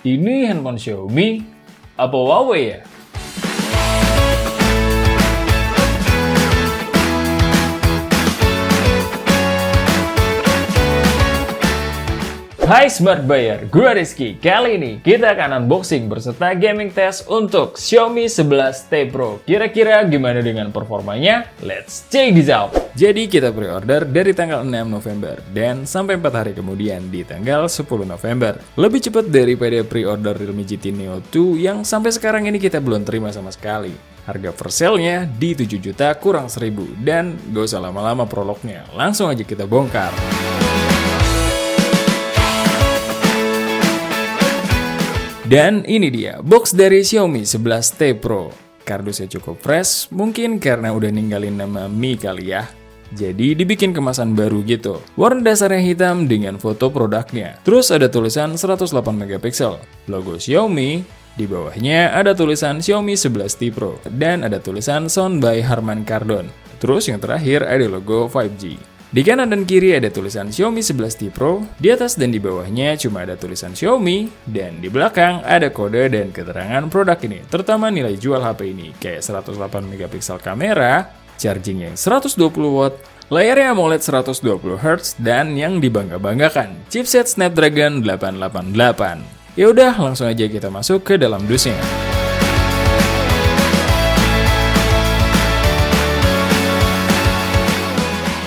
Ini handphone Xiaomi apa Huawei ya? Hai Smart Buyer, gue Rizky. Kali ini kita akan unboxing berserta gaming test untuk Xiaomi 11T Pro. Kira-kira gimana dengan performanya? Let's check this out! Jadi kita pre-order dari tanggal 6 November dan sampai 4 hari kemudian di tanggal 10 November. Lebih cepat daripada pre-order Realme GT Neo 2 yang sampai sekarang ini kita belum terima sama sekali. Harga per sale-nya di 7 juta kurang 1000 dan gak usah lama-lama prolognya. Langsung aja kita bongkar. Dan ini dia, box dari Xiaomi 11T Pro. Kardusnya cukup fresh, mungkin karena udah ninggalin nama Mi kali ya. Jadi dibikin kemasan baru gitu. Warna dasarnya hitam dengan foto produknya. Terus ada tulisan 108 megapiksel, logo Xiaomi. Di bawahnya ada tulisan Xiaomi 11T Pro. Dan ada tulisan Sound by Harman Kardon. Terus yang terakhir ada logo 5G. Di kanan dan kiri ada tulisan Xiaomi 11T Pro, di atas dan di bawahnya cuma ada tulisan Xiaomi, dan di belakang ada kode dan keterangan produk ini, terutama nilai jual HP ini, kayak 108 megapiksel kamera, charging yang 120 watt, layarnya AMOLED 120 Hz, dan yang dibangga-banggakan, chipset Snapdragon 888. Yaudah, langsung aja kita masuk ke dalam dusnya.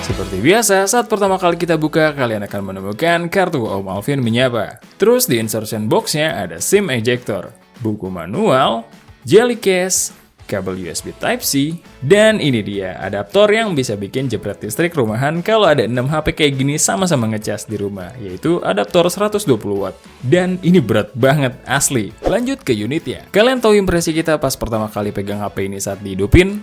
Seperti biasa, saat pertama kali kita buka, kalian akan menemukan kartu Om Alvin menyapa. Terus di insertion box-nya ada SIM ejector, buku manual, jelly case, kabel USB Type-C, dan ini dia, adaptor yang bisa bikin jebret listrik rumahan kalau ada 6 HP kayak gini sama-sama ngecas di rumah, yaitu adaptor 120 watt. Dan ini berat banget, asli. Lanjut ke unitnya. Kalian tahu impresi kita pas pertama kali pegang HP ini saat dihidupin?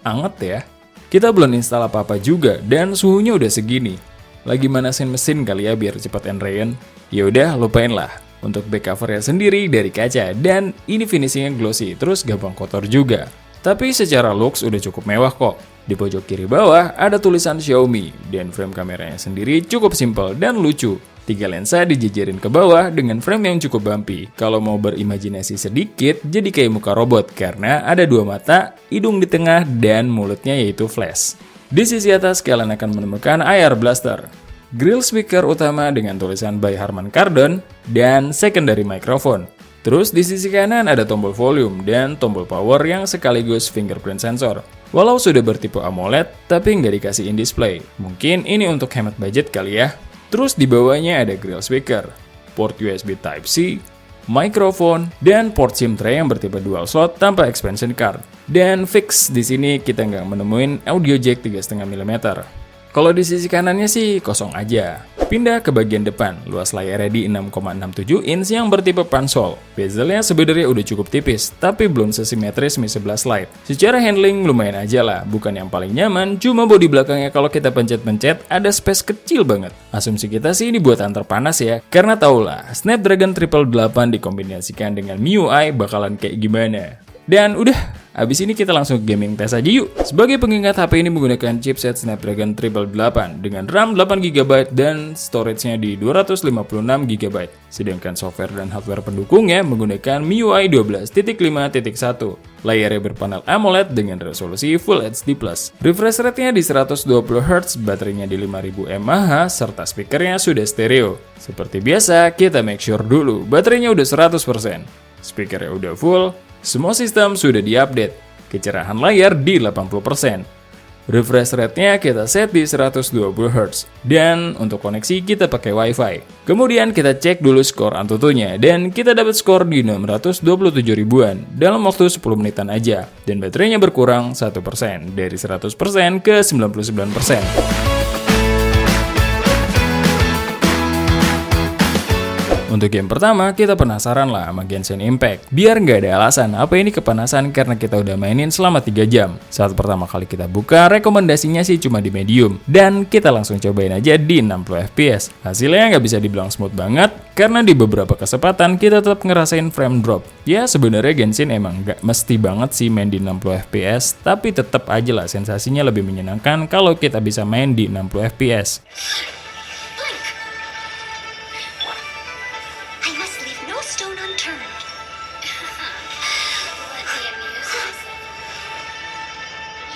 Anget ya. Kita belum install apa-apa juga dan suhunya udah segini. Lagi manasin mesin kali ya biar cepat enrayen. Yaudah lupain lah. Untuk back covernya sendiri dari kaca dan ini finishingnya glossy terus gampang kotor juga. Tapi secara looks udah cukup mewah kok. Di pojok kiri bawah ada tulisan Xiaomi dan frame kameranya sendiri cukup simple dan lucu. 3 lensa dijejerin ke bawah dengan frame yang cukup bumpy. Kalau mau berimajinasi sedikit, jadi kayak muka robot karena ada 2 mata, hidung di tengah, dan mulutnya yaitu flash. Di sisi atas kalian akan menemukan IR Blaster, grill speaker utama dengan tulisan by Harman Kardon, dan secondary microphone. Terus di sisi kanan ada tombol volume dan tombol power yang sekaligus fingerprint sensor. Walau sudah bertipe AMOLED, tapi nggak dikasih in-display. Mungkin ini untuk hemat budget kali ya. Terus di bawahnya ada grill speaker, port USB Type-C, mikrofon, dan port SIM tray yang bertipe dual slot tanpa expansion card. Dan fix di sini kita nggak menemuin audio jack 3,5 mm. Kalau di sisi kanannya sih kosong aja. Pindah ke bagian depan, luas layarnya di 6,67 inch yang bertipe pansol. Bezelnya sebenarnya udah cukup tipis, tapi belum sesimetris Mi 11 Lite. Secara handling lumayan aja lah, bukan yang paling nyaman, cuma bodi belakangnya kalau kita pencet-pencet ada space kecil banget. Asumsi kita sih ini buat antar panas ya, karena tau lah, Snapdragon 888 dikombinasikan dengan MIUI bakalan kayak gimana. Dan udah, abis ini kita langsung ke gaming test aja yuk. Sebagai pengingat, HP ini menggunakan chipset Snapdragon 888 dengan RAM 8GB dan storage-nya di 256GB. Sedangkan software dan hardware pendukungnya menggunakan MIUI 12.5.1. Layarnya berpanel AMOLED dengan resolusi Full HD+. Refresh rate-nya di 120Hz, baterainya di 5000 mAh, serta speakernya sudah stereo. Seperti biasa, kita make sure dulu baterainya udah 100%. Speakernya udah full. Semua sistem sudah diupdate, kecerahan layar di 80%. Refresh rate-nya kita set di 120Hz, dan untuk koneksi kita pakai Wi-Fi. Kemudian kita cek dulu skor Antutunya, dan kita dapat skor di 627 ribuan dalam waktu 10 menitan aja, dan baterainya berkurang 1%, dari 100% ke 99%. Untuk game pertama, kita penasaran lah sama Genshin Impact. Biar nggak ada alasan apa ini kepanasan karena kita udah mainin selama 3 jam. Saat pertama kali kita buka, rekomendasinya sih cuma di medium. Dan kita langsung cobain aja di 60 fps. Hasilnya nggak bisa dibilang smooth banget, karena di beberapa kesempatan kita tetap ngerasain frame drop. Ya sebenarnya Genshin emang nggak mesti banget sih main di 60 fps, tapi tetap aja lah sensasinya lebih menyenangkan kalau kita bisa main di 60 fps. stone unturned. Let me amuse myself.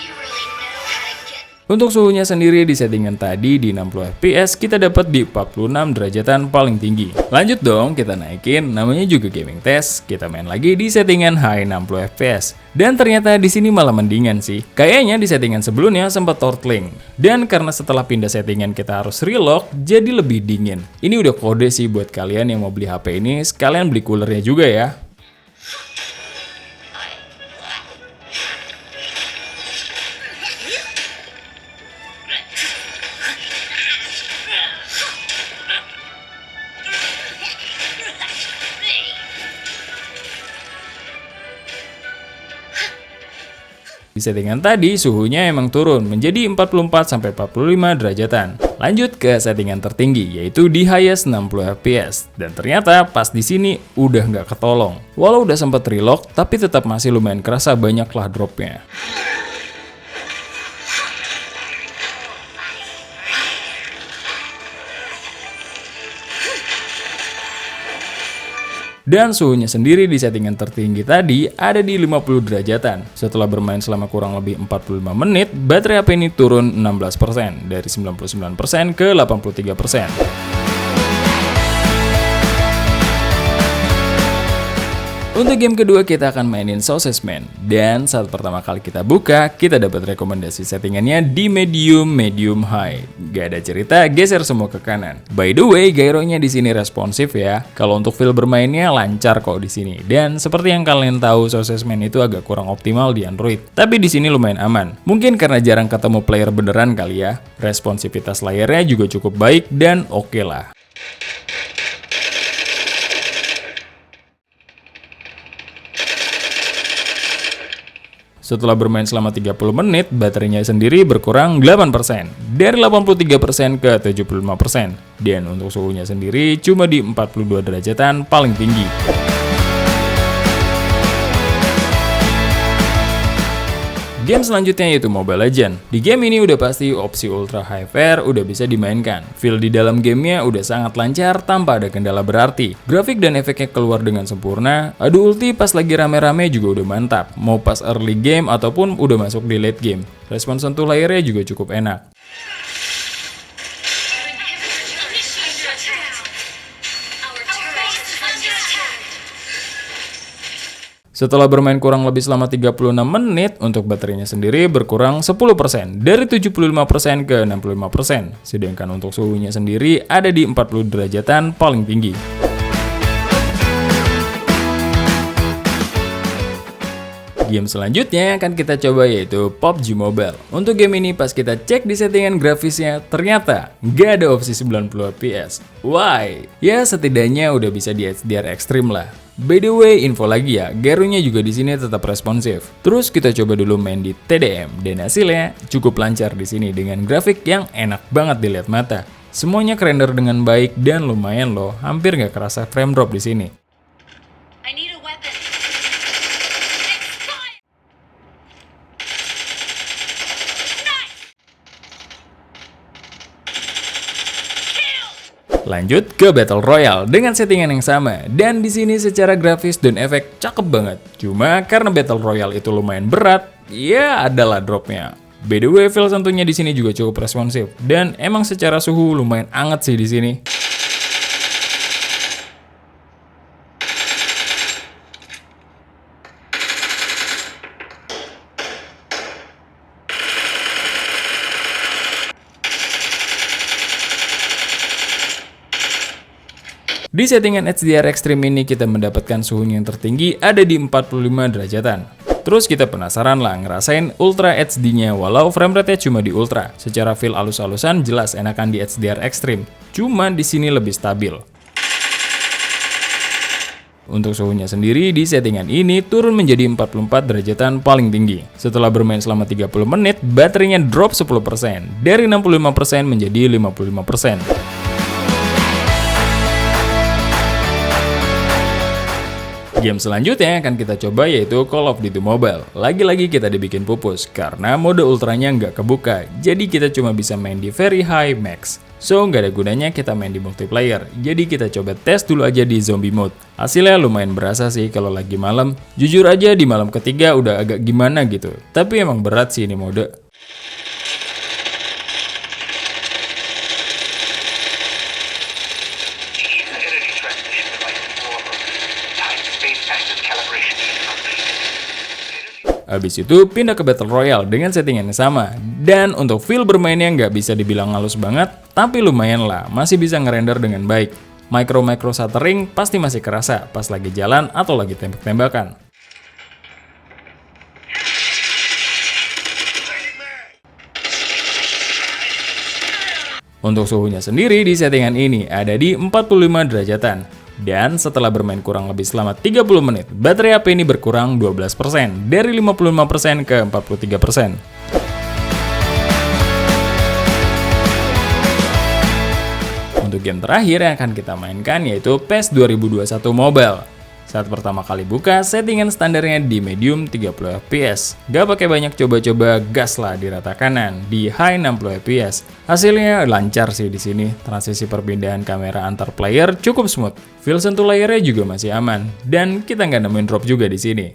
You really know how to get. Untuk suhunya sendiri di settingan tadi di 60 fps kita dapat di 46 derajatan paling tinggi. Lanjut dong, kita naikin, namanya juga gaming test. Kita main lagi di settingan high 60 fps. Dan ternyata di sini malah mendingan sih. Kayaknya di settingan sebelumnya sempat throttling. Dan karena setelah pindah settingan kita harus relock, jadi lebih dingin. Ini udah kode sih buat kalian yang mau beli HP ini, sekalian beli coolernya juga ya. Di settingan tadi suhunya emang turun menjadi 44-45 derajatan. Lanjut ke settingan tertinggi yaitu di highest 60 fps. Dan ternyata pas di sini udah nggak ketolong. Walau udah sempat relock tapi tetap masih lumayan kerasa banyaklah dropnya. Dan suhunya sendiri di settingan tertinggi tadi ada di 50 derajatan. Setelah bermain selama kurang lebih 45 menit, baterai HP ini turun 16% dari 99% ke 83%. Untuk game kedua kita akan mainin Sausage Man. Dan saat pertama kali kita buka, kita dapat rekomendasi settingannya di medium high. Gak ada cerita, geser semua ke kanan. By the way, gyronya di sini responsif ya. Kalau untuk feel bermainnya lancar kok di sini. Dan seperti yang kalian tahu, Sausage Man itu agak kurang optimal di Android. Tapi di sini lumayan aman. Mungkin karena jarang ketemu player beneran kali ya. Responsivitas layarnya juga cukup baik dan oke lah. Setelah bermain selama 30 menit, baterainya sendiri berkurang 8%, dari 83% ke 75%. Dan untuk suhunya sendiri cuma di 42 derajatan paling tinggi. Game selanjutnya yaitu Mobile Legends. Di game ini udah pasti opsi Ultra HFR udah bisa dimainkan. Feel di dalam gamenya udah sangat lancar tanpa ada kendala berarti. Grafik dan efeknya keluar dengan sempurna. Adu ulti pas lagi rame-rame juga udah mantap. Mau pas early game ataupun udah masuk di late game. Respon sentuh layarnya juga cukup enak. Setelah bermain kurang lebih selama 36 menit, untuk baterainya sendiri berkurang 10%, dari 75% ke 65%. Sedangkan untuk suhunya sendiri ada di 40 derajatan paling tinggi. Game selanjutnya yang akan kita coba yaitu PUBG Mobile. Untuk game ini pas kita cek di settingan grafisnya, ternyata nggak ada opsi 90 fps. Why? Ya setidaknya udah bisa di HDR ekstrim lah. By the way, info lagi ya, gyronya juga di sini tetap responsif. Terus kita coba dulu main di TDM dan hasilnya cukup lancar di sini dengan grafik yang enak banget dilihat mata. Semuanya kerender dengan baik dan lumayan loh, hampir nggak kerasa frame drop di sini. I need a weapon. Lanjut ke Battle Royale dengan settingan yang sama, dan di sini secara grafis dan efek cakep banget. Cuma karena Battle Royale itu lumayan berat, ya adalah dropnya. By the way, feel tentunya di sini juga cukup responsif, dan emang secara suhu lumayan anget sih di sini. Di settingan HDR Extreme ini kita mendapatkan suhunya yang tertinggi ada di 45 derajatan. Terus kita penasaran lah ngerasain Ultra HD-nya walau frame rate-nya cuma di Ultra. Secara feel alus-alusan jelas enakan di HDR Extreme, cuma di sini lebih stabil. Untuk suhunya sendiri di settingan ini turun menjadi 44 derajatan paling tinggi. Setelah bermain selama 30 menit, baterainya drop 10%, dari 65% menjadi 55%. Game selanjutnya yang akan kita coba yaitu Call of Duty Mobile. Lagi-lagi kita dibikin pupus, karena mode ultranya nggak kebuka, jadi kita cuma bisa main di Very High Max. So, nggak ada gunanya kita main di multiplayer. Jadi kita coba tes dulu aja di zombie mode. Hasilnya lumayan berasa sih kalau lagi malam. Jujur aja di malam ketiga udah agak gimana gitu. Tapi emang berat sih ini mode. Habis itu pindah ke Battle Royale dengan settingan yang sama. Dan untuk feel bermainnya nggak bisa dibilang halus banget, tapi lumayan lah, masih bisa ngerender dengan baik. Micro stuttering pasti masih kerasa pas lagi jalan atau lagi tembak-tembakan. Untuk suhunya sendiri di settingan ini ada di 45 derajatan. Dan setelah bermain kurang lebih selama 30 menit, baterai HP ini berkurang 12%, dari 55% ke 43%. Untuk game terakhir yang akan kita mainkan yaitu PES 2021 Mobile. Saat pertama kali buka, settingan standarnya di medium 30 fps. Gak pakai banyak coba-coba, gas lah di rata kanan di high 60 fps. Hasilnya lancar sih di sini. Transisi perpindahan kamera antar player cukup smooth. Feel sentuh layarnya juga masih aman, dan kita nggak nemuin drop juga di sini.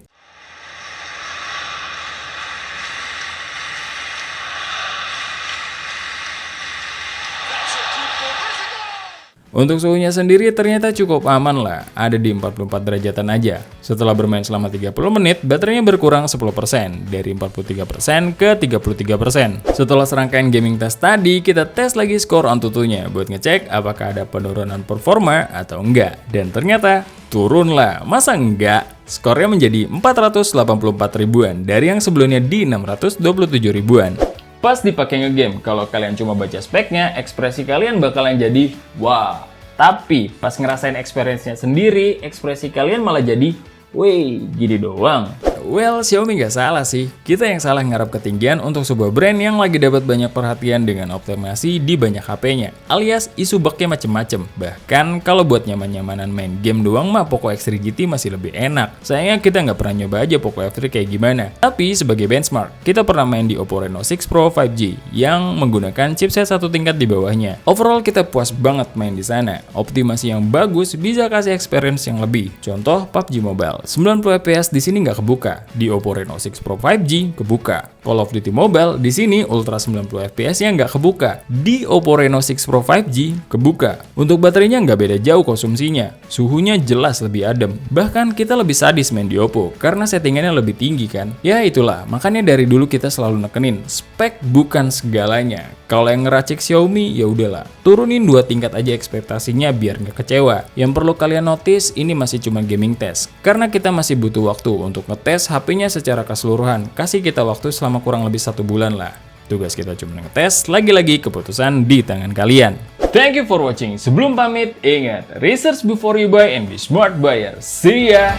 Untuk suhunya sendiri ternyata cukup aman lah, ada di 44 derajatan aja. Setelah bermain selama 30 menit, baterainya berkurang 10%, dari 43% ke 33%. Setelah serangkaian gaming test tadi, kita tes lagi skor Antutunya buat ngecek apakah ada penurunan performa atau enggak. Dan ternyata turun lah, masa enggak? Skornya menjadi 484 ribuan, dari yang sebelumnya di 627 ribuan. Pas dipakai ngegame, kalau kalian cuma baca speknya, ekspresi kalian bakalan jadi wow. Tapi pas ngerasain experience-nya sendiri, ekspresi kalian malah jadi wih, gini doang. Well, Xiaomi nggak salah sih. Kita yang salah ngarap ketinggian untuk sebuah brand yang lagi dapat banyak perhatian dengan optimasi di banyak HP-nya. Alias isu bugnya macem-macem. Bahkan kalau buat nyaman-nyamanan main game doang mah Poco X3 GT masih lebih enak. Sayangnya kita nggak pernah nyoba aja Poco F3 kayak gimana. Tapi sebagai benchmark, kita pernah main di Oppo Reno 6 Pro 5G yang menggunakan chipset satu tingkat di bawahnya. Overall kita puas banget main di sana. Optimasi yang bagus bisa kasih experience yang lebih. Contoh PUBG Mobile, 90 fps di sini nggak kebuka. Di Oppo Reno 6 Pro 5G kebuka. Call of Duty Mobile di sini Ultra 90 fps yang nggak kebuka. Di Oppo Reno 6 Pro 5G kebuka. Untuk baterainya nggak beda jauh konsumsinya. Suhunya jelas lebih adem. Bahkan kita lebih sadis main di Oppo karena settingannya lebih tinggi kan. Ya itulah, makanya dari dulu kita selalu nekenin spek bukan segalanya. Kalau yang ngeracik Xiaomi ya udahlah, turunin 2 tingkat aja ekspektasinya biar nggak kecewa. Yang perlu kalian notice ini masih cuma gaming test. Karena kita masih butuh waktu untuk ngetes HP-nya secara keseluruhan. Kasih kita waktu selama kurang lebih 1 bulan lah. Tugas kita cuma ngetes, lagi-lagi keputusan di tangan kalian. Thank you for watching. Sebelum pamit, ingat, research before you buy and be smart buyer. See ya!